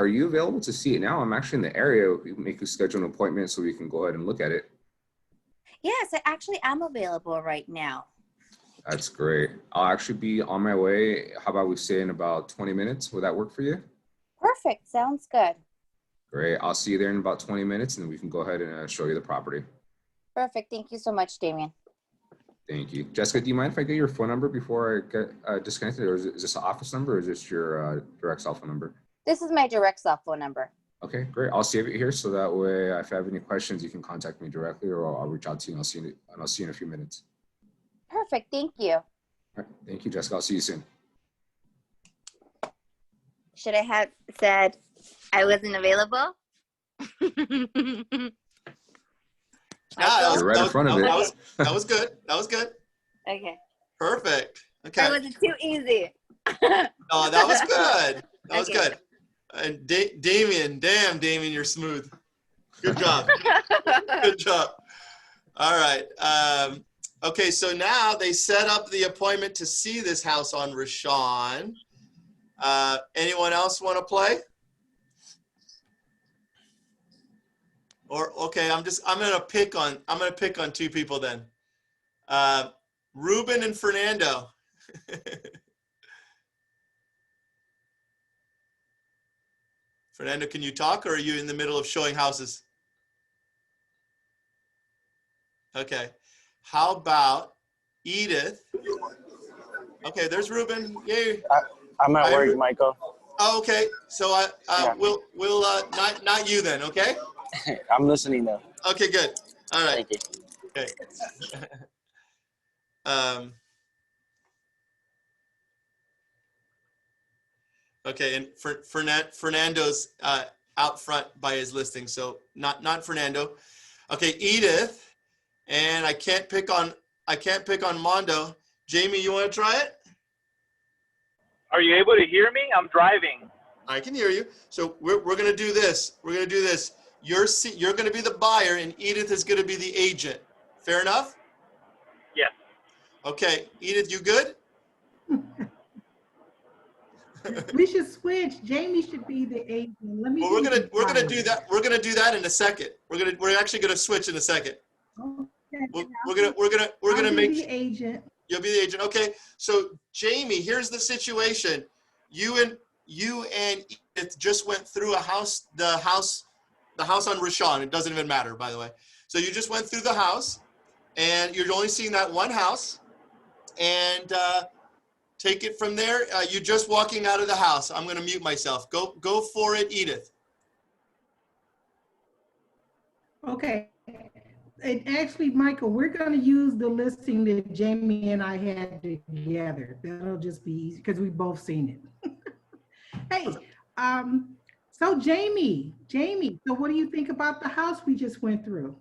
you available to see it now? I'm actually in the area. We can make you schedule an appointment so we can go ahead and look at it. Yes, I actually am available right now. That's great. I'll actually be on my way. How about we say in about 20 minutes? Would that work for you? Perfect. Sounds good. Great. I'll see you there in about 20 minutes and we can go ahead and show you the property. Perfect. Thank you so much, Damien. Thank you. Jessica, do you mind if I get your phone number before I get disconnected? Or is this an office number or is this your direct cell phone number? This is my direct cell phone number. Okay, great. I'll save it here so that way if I have any questions, you can contact me directly or I'll reach out to you and I'll see you in a few minutes. Perfect. Thank you. All right. Thank you, Jessica. I'll see you soon. Should I have said I wasn't available? Yeah, You're right in front of it. That was good. That was good. Okay. Perfect. That Okay. wasn't too easy. Oh, that was good. That was Okay. good. And Damien, damn, Damien, you're smooth. Good job. Good job. All right. Okay, so now they set up the appointment to see this house on Rashawn. Anyone else want to play? Or okay, I'm gonna pick on two people then. Ruben and Fernando. Fernando, can you talk or are you in the middle of showing houses? Okay. How about Edith? Okay, there's Ruben. Yay. I'm at Hi, work, Ru- Michael. Oh, okay. So Yeah. we'll not you then, okay? I'm listening though. Okay, good. All right. Thank you. Okay. Okay, and Fernando's out front by his listing, so not Fernando. Okay, Edith, and I can't pick on Mondo. Jamie, you want to try it? Are you able to hear me? I'm driving. I can hear you. So we're gonna do this. We're gonna do this. You're gonna be the buyer, and Edith is gonna be the agent. Fair enough? Yes. Okay, Edith, you good? We should switch. Jamie should be the agent. Let me. Well, we're gonna do that. We're gonna do that in a second. We're actually gonna switch in a second. Okay. We're gonna I'll be make. the agent. You'll be the agent. Okay. So Jamie, here's the situation. You and Edith just went through the house on Rashawn. It doesn't even matter, by the way. So you just went through the house, and you're only seeing that one house, and take it from there. You're just walking out of the house. I'm going to mute myself. Go for it, Edith. Okay. And actually, Michael, we're going to use the listing that Jamie and I had together. That'll just be easy because we've both seen it. Hey, so Jamie, so what do you think about the house we just went through?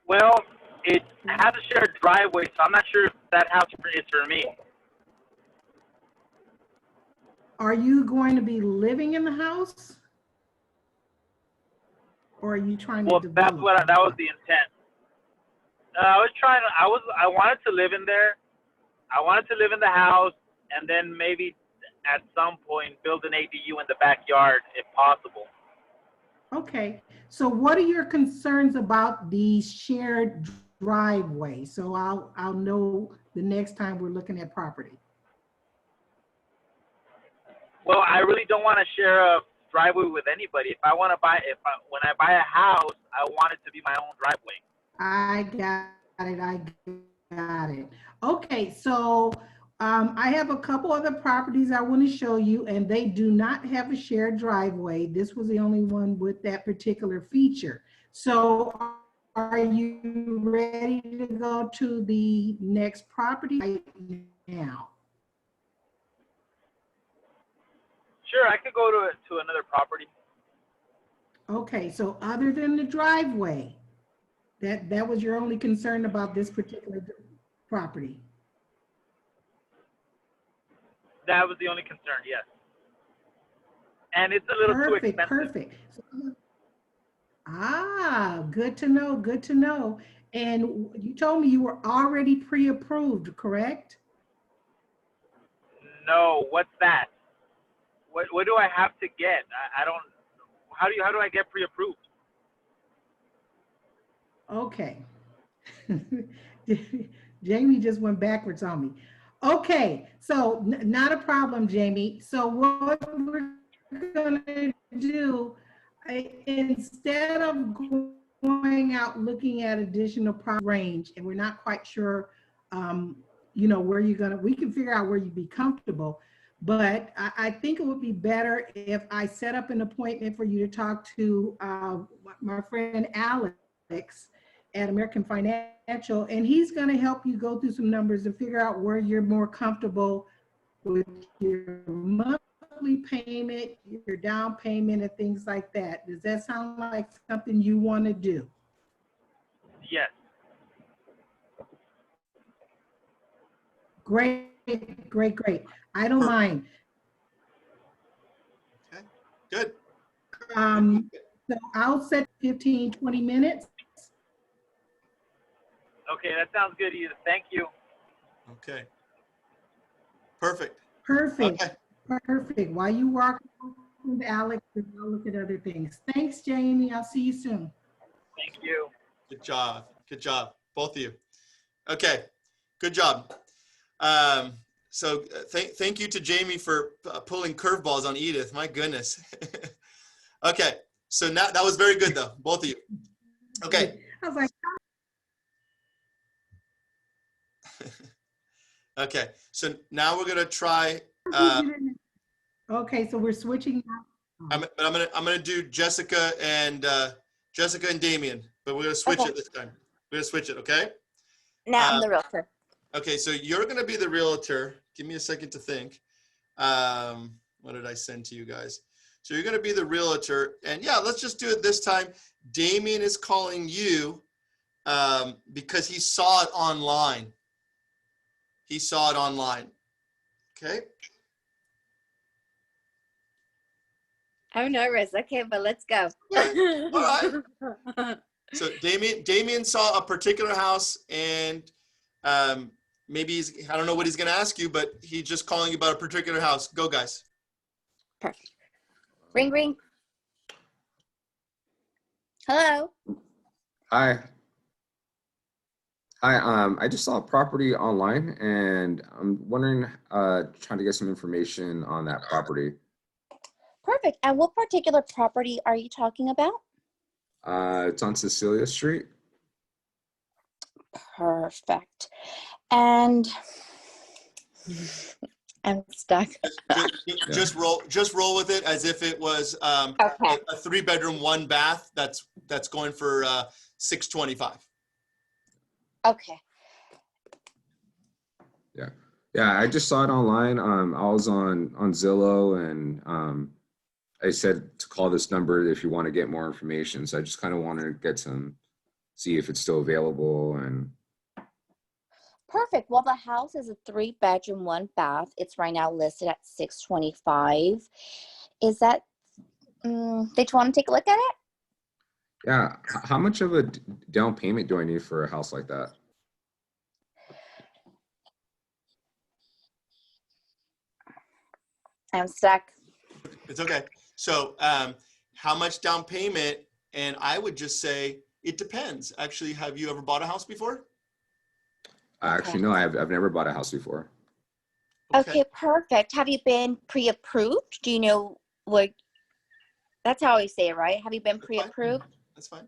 Well, it has a shared driveway, so I'm not sure if that house is for me. Are you going to be living in the house? Or are you trying to Well, develop? that was the intent. I wanted to live in there. I wanted to live in the house, and then maybe at some point build an ADU in the backyard if possible. Okay, so what are your concerns about the shared driveway? So I'll know the next time we're looking at property. Well, I really don't want to share a driveway with anybody. When I buy a house, I want it to be my own driveway. I got it. Okay, so I have a couple other properties I want to show you, and they do not have a shared driveway. This was the only one with that particular feature. So are you ready to go to the next property right now? Sure, I could go to another property. Okay, so other than the driveway, that was your only concern about this particular property? That was the only concern, yes. And it's a little too expensive. Perfect. Good to know, good to know. And you told me you were already pre-approved, correct? know. What's that? What do I have to get? I don't. How do I get pre-approved? Okay. Jamie just went backwards on me. Okay, so not a problem, Jamie. So what we're gonna do, instead of going out looking at additional range, and we're not quite sure, where you're gonna, we can figure out where you'd be comfortable. But I think it would be better if I set up an appointment for you to talk to my friend Alex at American Financial, and he's going to help you go through some numbers and figure out where you're more comfortable with your monthly payment, your down payment, and things like that. Does that sound like something you want to do? Yes. Great, great, great. I don't mind. Okay, good. So I'll set 15, 20 minutes. Okay, that sounds good, Edith. Thank you. Okay. Perfect. Perfect. Okay. Perfect. While you walk with Alex, I'll look at other things. Thanks, Jamie. I'll see you soon. Thank you. Good job. Good job. Both of you. Okay. Good job. So thank you to Jamie for pulling curveballs on Edith. My goodness. Okay. So now that was very good though. Both of you. Okay. I was like, Okay. So now we're going to try, okay, so we're switching now. I'm going to do Jessica and Damien, but we're going to switch Okay. it this time. We're going to switch it. Okay. Now I'm the realtor. Okay, so you're going to be the realtor. Give me a second to think. What did I send to you guys? So you're going to be the realtor. And yeah, let's just do it this time. Damien is calling you because he saw it online. He saw it online. Okay. I'm nervous. Okay, but let's go. All right. So Damien saw a particular house and maybe I don't know what he's going to ask you, but he's just calling you about a particular house. Go, guys. Perfect. Ring, ring. Hello. Hi. Hi, I just saw a property online and I'm wondering, trying to get some information on that property. Perfect. And what particular property are you talking about? It's on Cecilia Street. Perfect. And I'm stuck. Just roll with it as if it was Okay. a 3-bedroom, 1 bath. That's going for $625. Okay. Yeah, I just saw it online. I was on Zillow and I said to call this number if you want to get more information. So I just kind of wanted to see if it's still available and. Perfect. Well, the house is a 3-bedroom, 1 bath. It's right now listed at $625. Is that, did you want to take a look at it? Yeah, how much of a down payment do I need for a house like that? I'm stuck. It's okay. So how much down payment? And I would just say it depends. Actually, have you ever bought a house before? Actually, no, I've never bought a house before. Okay, perfect. Have you been pre-approved? Do you know what? That's how I say it, right? Have you been pre-approved? That's fine.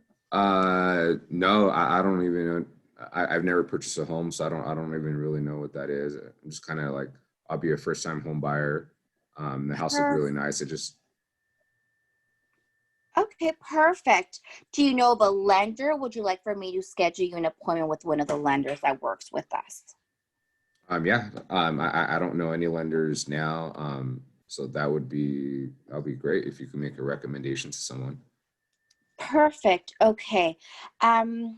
No, I don't even know. I've never purchased a home, so I don't even really know what that is. I'm just kind of like, I'll be a first-time home buyer. The house is really nice. It just. Okay, perfect. Do you know of a lender? Would you like for me to schedule you an appointment with one of the lenders that works with us? Yeah. I don't know any lenders now. So that'll be great if you can make a recommendation to someone. Perfect. Okay. When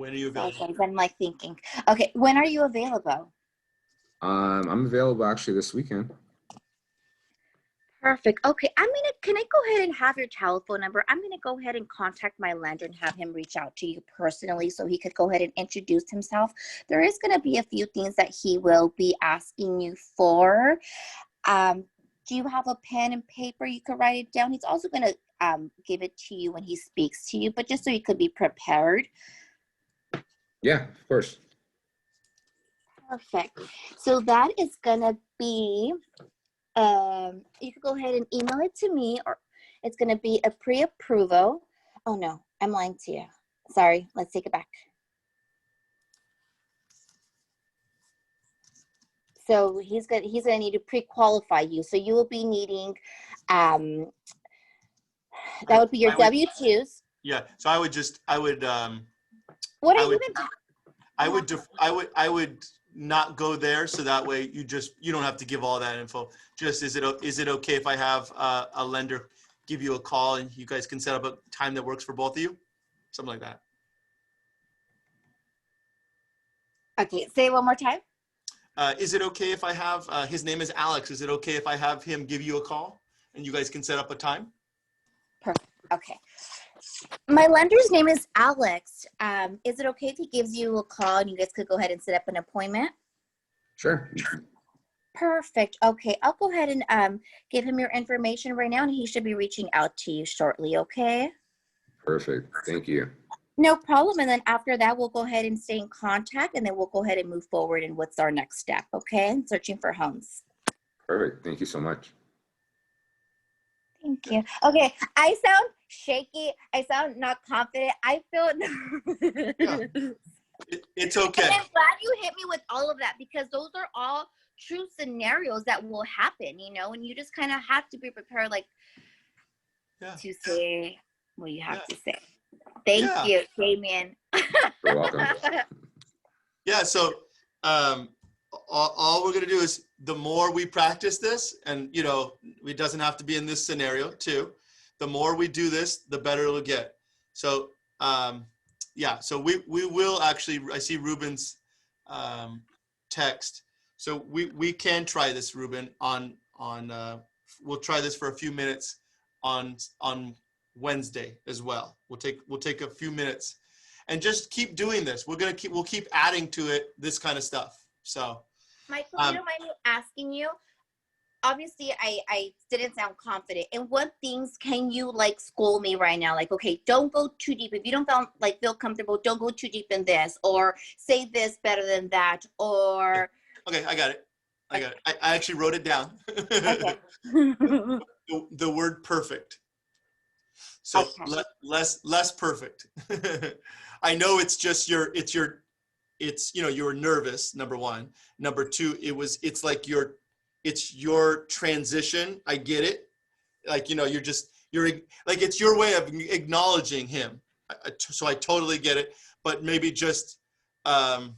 are you available? I'm like thinking. Okay, when are you available? I'm available actually this weekend. Perfect. Okay, can I go ahead and have your telephone number? I'm gonna go ahead and contact my lender and have him reach out to you personally so he could go ahead and introduce himself. There is gonna be a few things that he will be asking you for. Do you have a pen and paper? You could write it down. He's also gonna give it to you when he speaks to you, but just so you could be prepared. Yeah, of course. Perfect. So that is gonna be, you could go ahead and email it to me, or it's gonna be a pre-approval. Oh no, I'm lying to you. Sorry, let's take it back. So he's gonna need to pre-qualify you. So you will be needing, that would be your W-2s. Yeah. So I would What I are you would- gonna? I would not go there, so that way you don't have to give all that info. Just is it okay if I have a lender give you a call and you guys can set up a time that works for both of you, something like that. Okay, say it one more time. Is it okay if I have his name is Alex? Is it okay if I have him give you a call and you guys can set up a time? Perfect. Okay. My lender's name is Alex. Is it okay if he gives you a call and you guys could go ahead and set up an appointment? Sure. Perfect. Okay, I'll go ahead and give him your information right now, and he should be reaching out to you shortly. Okay. Perfect. Thank you. No problem. And then after that, we'll go ahead and stay in contact, and then we'll go ahead and move forward. And what's our next step? Okay, searching for homes. Perfect. Thank you so much. Thank you. Okay, I sound shaky. I sound not confident. I feel nervous. Yeah. It's And okay. I'm glad you hit me with all of that, because those are all true scenarios that will happen, and you just kind of have to be prepared, like, Yeah. to say what you have Yeah. to say. Thank Yeah. you, Damien. You're welcome. Yeah. So all we're gonna do is, the more we practice this, and it doesn't have to be in this scenario too. The more we do this, the better it'll get. So yeah. So we will actually. I see Ruben's text. So we can try this, Ruben. We'll try this for a few minutes on Wednesday as well. We'll take a few minutes and just keep doing this. We'll keep adding to it, this kind of stuff. So Michael, you don't mind me asking you? Obviously, I didn't sound confident. And what things can you school me right now? Like, okay, don't go too deep. If you don't feel comfortable, don't go too deep in this, or say this better than that, or. okay, I got it. I actually wrote it down. Okay. the word perfect. So Okay. less perfect. I know it's you were nervous, number one. Number two, it's your transition. I get it. It's your way of acknowledging him. So I totally get it, but maybe just, and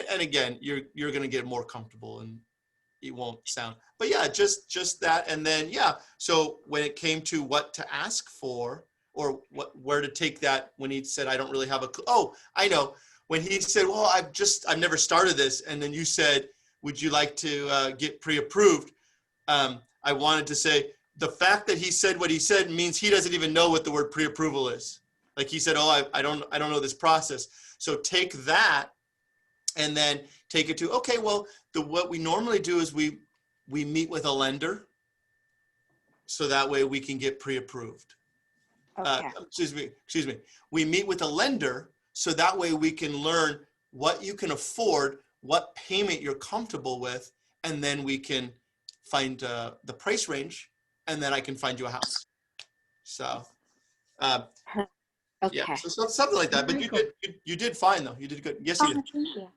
again, you're going to get more comfortable and it won't sound, but yeah, just that. And then, yeah. So when it came to what to ask for, or where to take that, when he said, I don't really have a clue. Oh, I know. When he said, well, I've never started this. And then you said, would you like to get pre-approved? I wanted to say, the fact that he said what he said means he doesn't even know what the word pre-approval is. Like he said, oh, I don't know this process. So take that and then take it to, okay, well, what we normally do is we meet with a lender, so that way we can get pre-approved. Okay. Excuse me. We meet with a lender, so that way we can learn what you can afford, what payment you're comfortable with, and then we can find the price range, and then I can find you a house. So, Okay. yeah, so something like that. But you did fine though. You did good. Yes, you did. Thank you.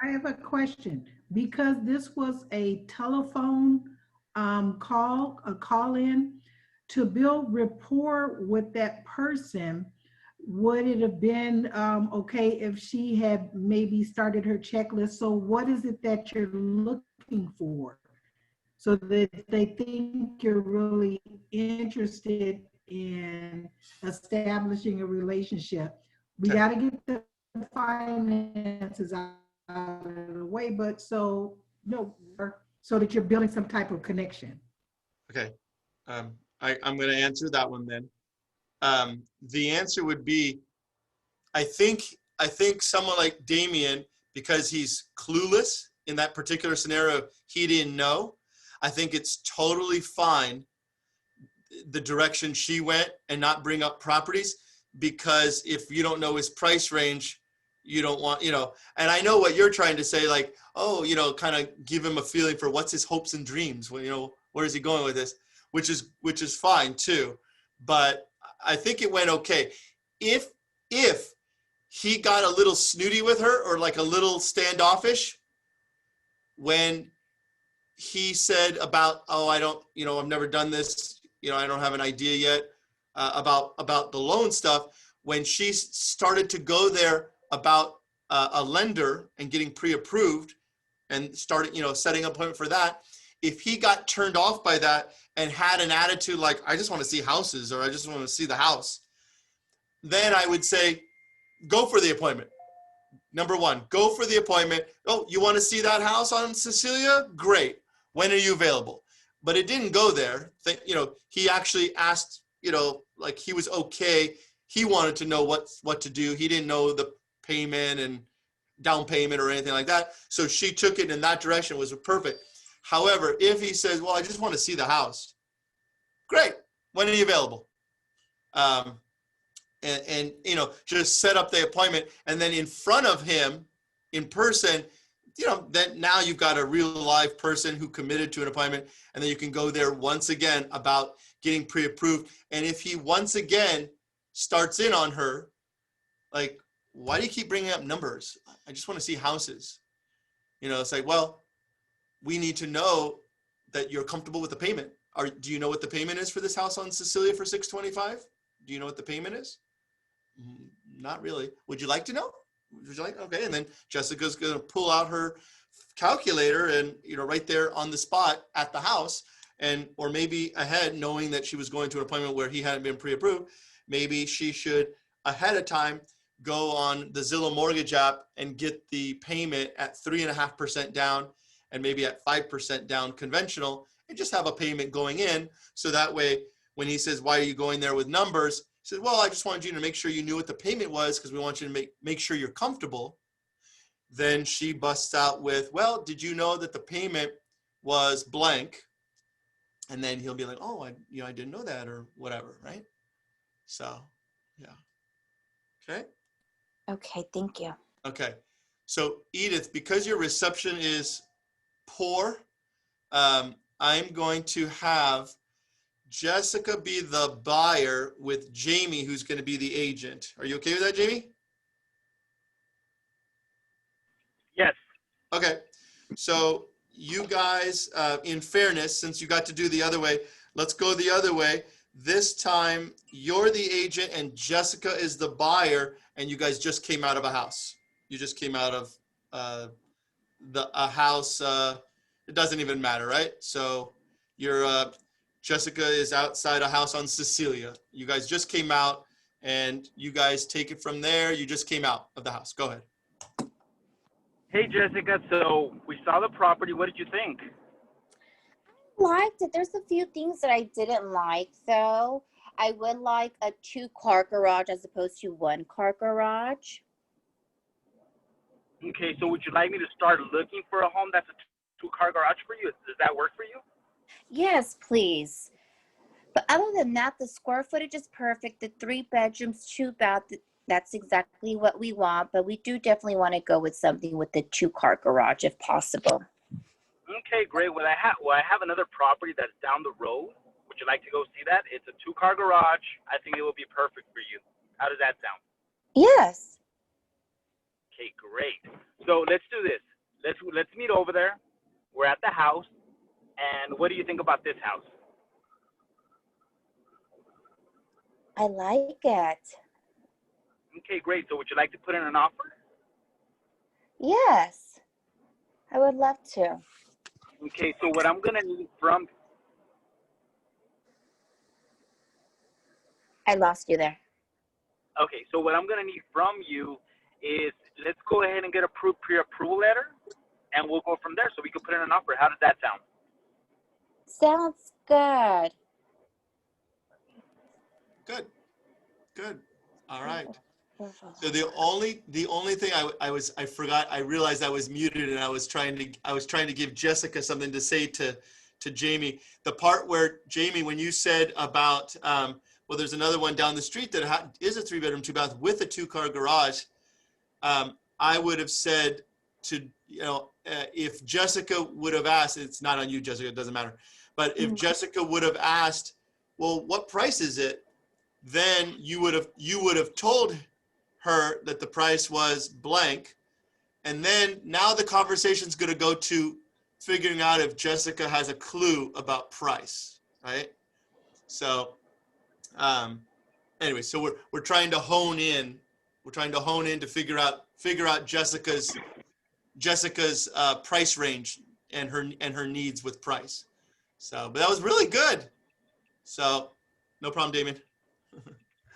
I have a question. Because this was a telephone call, a call-in, to build rapport with that person, would it have been okay if she had maybe started her checklist? So what is it that you're looking for, so that they think you're really interested in establishing a relationship? We Okay. got to get the finances out of the way, but so that you're building some type of connection. Okay. I'm going to answer that one then. The answer would be, I think someone like Damien, because he's clueless in that particular scenario, he didn't know. I think it's totally fine the direction she went and not bring up properties, because if you don't know his price range, you don't want, and I know what you're trying to say, like, oh, kind of give him a feeling for what's his hopes and dreams. Well, where is he going with this? Which is fine too. But I think it went okay. If he got a little snooty with her, or like a little standoffish when he said about, oh, I don't, I've never done this, I don't have an idea yet about the loan stuff. When she started to go there about a lender and getting pre-approved and started, setting up an appointment for that, if he got turned off by that and had an attitude like, I just want to see houses, or I just want to see the house, then I would say, go for the appointment. Number one, go for the appointment. Oh, you want to see that house on Cecilia? Great. When are you available? But it didn't go there. He actually asked, like he was okay. He wanted to know what to do. He didn't know the payment and down payment or anything like that. So she took it in that direction, was perfect. However, if he says, well, I just want to see the house. Great. When are you available? And just set up the appointment, and then in front of him in person, then now you've got a real live person who committed to an appointment, and then you can go there once again about getting pre-approved. And if he once again starts in on her, like, why do you keep bringing up numbers? I just want to see houses. It's like, well, we need to know that you're comfortable with the payment. Do you know what the payment is for this house on Cecilia for $625? Do you know what the payment is? Not really. Would you like to know? Would you like? Okay. And then Jessica's going to pull out her calculator and, right there on the spot at the house, or maybe ahead, knowing that she was going to an appointment where he hadn't been pre-approved. Maybe she should ahead of time go on the Zillow mortgage app and get the payment at 3.5% down, and maybe at 5% down conventional, and just have a payment going in. So that way, when he says, why are you going there with numbers? He said, well, I just wanted you to make sure you knew what the payment was, because we want you to make sure you're comfortable. Then she busts out with, well, did you know that the payment was blank? And then he'll be like, oh, I didn't know that, or whatever, right? So, yeah. Okay. Okay, thank you. Okay. So Edith, because your reception is poor, I'm going to have Jessica be the buyer with Jamie, who's going to be the agent. Are you okay with that, Jamie? Yes. Okay. So you guys, in fairness, since you got to do the other way, let's go the other way. This time you're the agent and Jessica is the buyer, and you guys just came out of a house. You just came out of a house. It doesn't even matter, right? So you're Jessica is outside a house on Cecilia. You guys just came out, and you guys take it from there. You just came out of the house. Go ahead. Hey, Jessica. So we saw the property. What did you think? Liked it. There's a few things that I didn't like, though. I would like a 2-car garage as opposed to 1-car garage. Okay, so would you like me to start looking for a home that's a 2-car garage for you? Does that work for you? Yes, please. But other than that, the square footage is perfect. The 3 bedrooms, 2 bath, that's exactly what we want. But we do definitely want to go with something with the 2-car garage if possible. Okay, great. Well, I have another property that's down the road. Would you like to go see that? It's a 2-car garage. I think it will be perfect for you. How does that sound? Yes. Okay, great. So let's do this. Let's meet over there. We're at the house. And what do you think about this house? I like it. Okay, great. So would you like to put in an offer? Yes. I would love to. Okay, so what I'm going to need from... I lost you there. Okay, so what I'm going to need from you is let's go ahead and get a pre-approval letter, and we'll go from there so we can put in an offer. How does that sound? Sounds Good. Good. Good. All right. Perfect. So the only thing I forgot, I realized I was muted and I was trying to give Jessica something to say to Jamie. The part where Jamie, when you said about well, there's another one down the street that is a 3-bedroom, 2-bath with a 2-car garage. I would have said to, if Jessica would have asked, it's not on you, Jessica, it doesn't matter. But if Jessica would have asked, well, what price is it? Then you would have told her that the price was blank. And then now the conversation's going to go to figuring out if Jessica has a clue about price, right? So anyway, so we're trying to hone in. We're trying to hone in to figure out Jessica's price range and her needs with price. So, but that was really good. So, no problem, Damien.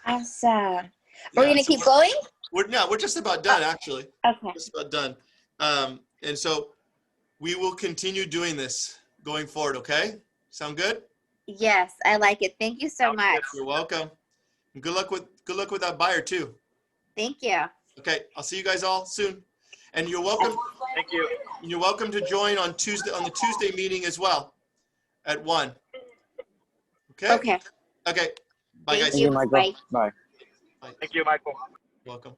Awesome. We're gonna so keep going? We're just about done, actually. Okay. Just about done. And so we will continue doing this going forward. Okay. Sound good? Yes, I like it. Thank you so Sounds much. You're welcome. And good luck with that buyer too. Thank you. Okay. I'll see you guys all soon. And you're welcome. Thank you. You're welcome to join on the Tuesday meeting as well at 1. Okay. Okay. Okay. Bye, Thank guys. Thank you, Michael. Bye. Bye. Bye. Thank you, Michael. Welcome.